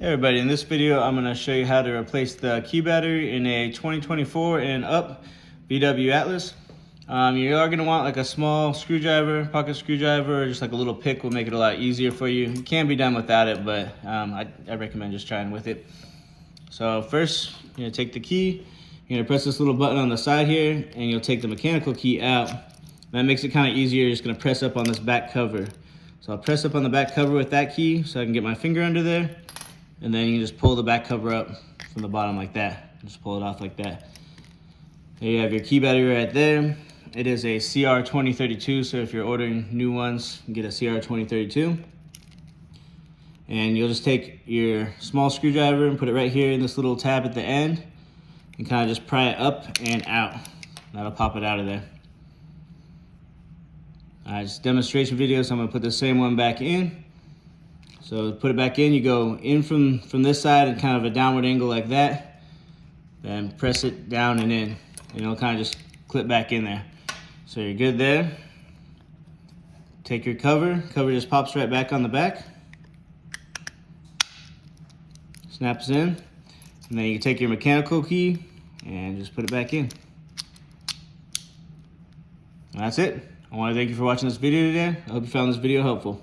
Hey everybody, in this video I'm going to show you how to replace the key battery in a 2024 and up VW Atlas. You are going to want like a small screwdriver, pocket screwdriver, or just like a little pick will make it a lot easier for you. It can be done without it, but I recommend just trying with it. So first, you're going to take the key, you're going to press this little button on the side here, and you'll take the mechanical key out. That makes it kind of easier. You're just going to press up on this back cover. So I'll press up on the back cover with that key so I can get my finger under there. And then you can just pull the back cover up from the bottom like that. Just pull it off like that. There you have your key battery right there. It is a CR2032, so if you're ordering new ones, you get a CR2032. And you'll just take your small screwdriver and put it right here in this little tab at the end and kind of just pry it up and out. That'll pop it out of there. Alright, it's a demonstration video, so I'm gonna put the same one back in. So put it back in, you go in from this side at kind of a downward angle like that, then press it down and in, and it'll kind of just clip back in there. So you're good there. Take your cover just pops right back on the back. Snaps in, and then you can take your mechanical key and just put it back in. And that's it. I want to thank you for watching this video today. I hope you found this video helpful.